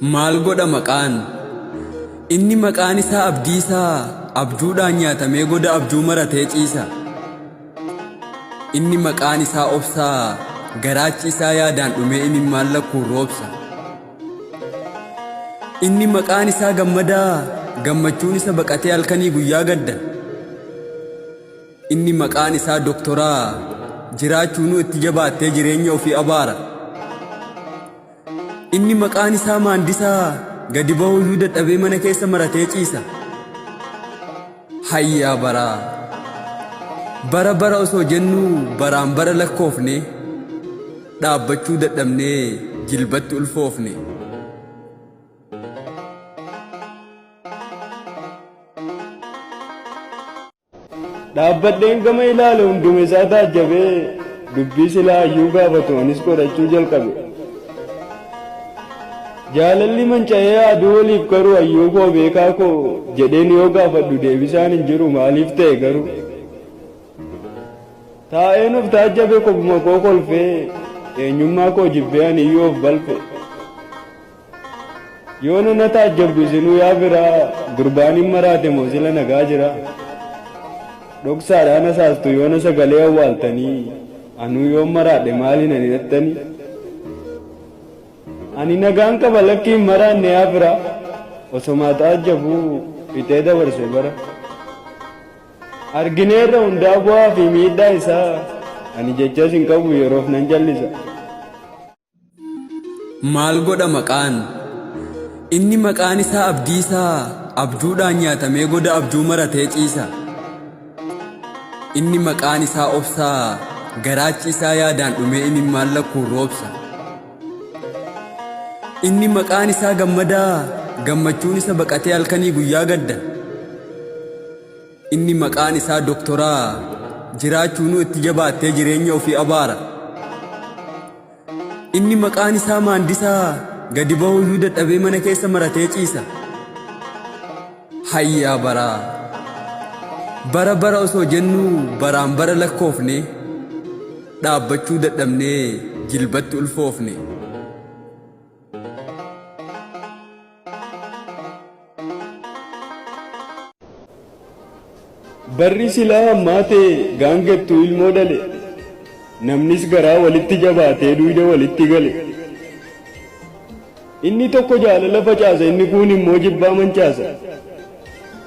Maal godha maqaan inni maqaan isaa abdiisaa abjuudhaan nyaatamee goda abjuu maratee ciisa. Inni maqaan isaa obsaa garaachi isaa yaadaan dhumee imimmaan lakkuun roobsa. Inni maqaan isaa gammadaa gammachuun isa baqatee halkanii guyyaa gadda. Inni maqaan isaa doktoraa jiraachuun itti jabaattee jireenya ofii abaara. Inni maqaan isaa maandisaa gadi bahuyyuu dadhabee mana keessa maratee ciisa. Hayyaa bara bara osoo jennuu baraan bara lakkoofne dhaabbachuu dadhabnee jilbatti ulfoofne. Dhaabbadheen gama ilaale hundume isaa taajjabee dubbii silaa iyyuu gaafatu anis godhachuu jalqabe. Jaalalli manca'ee aduu waliif garuu ayyuu koo beekaa koo jedheen yoo gaafadhu deebisaan hin jiru maaliif ta'e garuu. Taa'een of taajjabe kopuma koo kolfee eenyummaa koo jibbee ani iyyuu of balfe. Yoo nana taajjabdu isinuu yaa biraa gurbaan hin maraate moo sila nagaa jira. Dhoksaadhaan asaastu yoona sagalee awwaaltanii anuu yoon maraadhe maaliin ani dhattanii. Ani nagaan qaba lakkii hin maraanne yaa fira osoma taajjabuu fixee dabarse bara. Argineerra hundaa bu'aa fi miidhaa isaa ani jechas hin qabu yeroof nan jallisa. Maal godha maqaan inni maqaan isaa abdiisaa abjuudhaan nyaatamee goda abjuu maratee ciisa. Inni maqaan isaa obsaa garaachi isaa yaadaan dhumee imimmaan lakkuun roobsa. Inni maqaan isaa gammadaa gammachuun isa baqatee halkanii guyyaa gadda. Inni maqaan isaa doktoraa jiraachuun itti jabaattee jireenya ofii abaara. Inni maqaan isaa maandisaa gadi bahuyyuu dadhabee mana keessa maratee ciisa. Hayyaa bara bara osoo jennuu baraan bara lakkoofne dhaabbachuu dadhabnee jilbatti ulfoofne. Barri silaa hammaate gaangettuu ilmoo dhale namnis garaa walitti jabaatee duuda walitti gale. Inni tokko jaalala facaasa inni kuun immoo jibbaa mancaasa.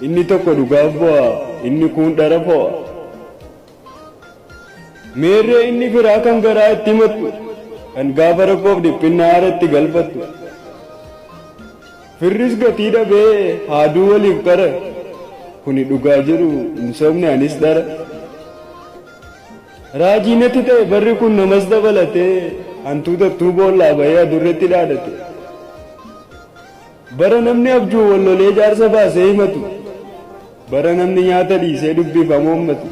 Inni tokko dhugaaf bu'a inni kuun dhara fo'a. Meerree inni firaa kan garaa itti himattu kan gaafa rakkoof dhiphinna haara itti galfattu. Firris gatii dhabee haaduu waliif qara. Kuni dhugaa jiru hin sobne anis dara. Raajii natti ta'e barri kun namas dabalatee hantuutattuu boollaa bahee adurretti dhaadate. Bara namni abjuu wallolee jaarsa baasee himatu. Bara namni nyaata dhiisee dubbiif hamoommatu.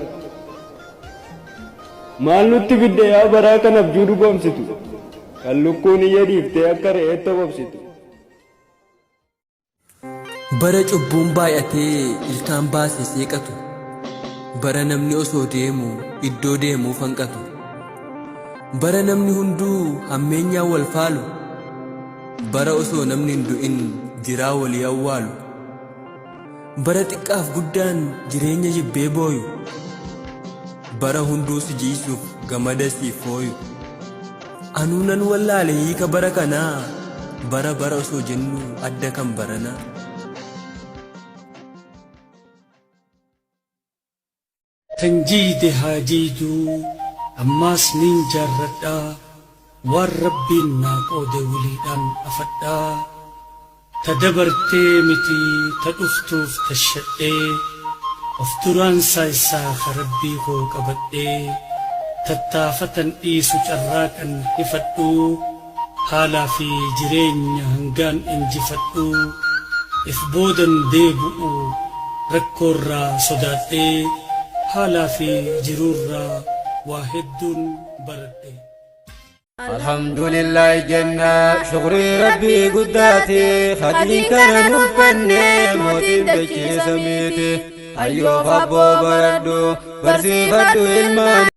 Maal nutti fidde yaa baraa kan abjuu dhugoomsitu kan lukkuun iyya dhiiftee akka re'eetti obsitu. Bara cubbuun baay'atee ilkaan baasee seeqatu. Bara namni osoo deemu iddoo deemuu fanqatu. Bara namni hunduu hammeenyaan wal faalu. Bara osoo namni hin du'in jiraa walii awwaalu. Bara xiqqaaf guddaan jireenya jibbee booyu. Bara hunduu si jiisuuf gamada siif fooyu. Anuu nan wallaale hiika bara kanaa bara osoo jennu adda kan baranaa. Tanjiide haajiiduu ammaas nin jaarradhaa waan rabbiin naa qoode wiliidhaan afadhaa. Ta dabartee miti ta dhuftuuf tashadhee of duraan isaa ka rabbii koo qabadhee tattaafatan dhiisu carraaqan ifadhuu haalaa fi jireenya hangaan injifadhuu if boodan deebi'u rakkoorraa sodaadhee haalaa fi jiruurraa waa hedduun baradhe. Alhamdulillah jenna shukri rabbi guddate khadii kana nuffanne mootiin beeksisa miti ayyoof abboo baradhu barsiifadhu ilmaan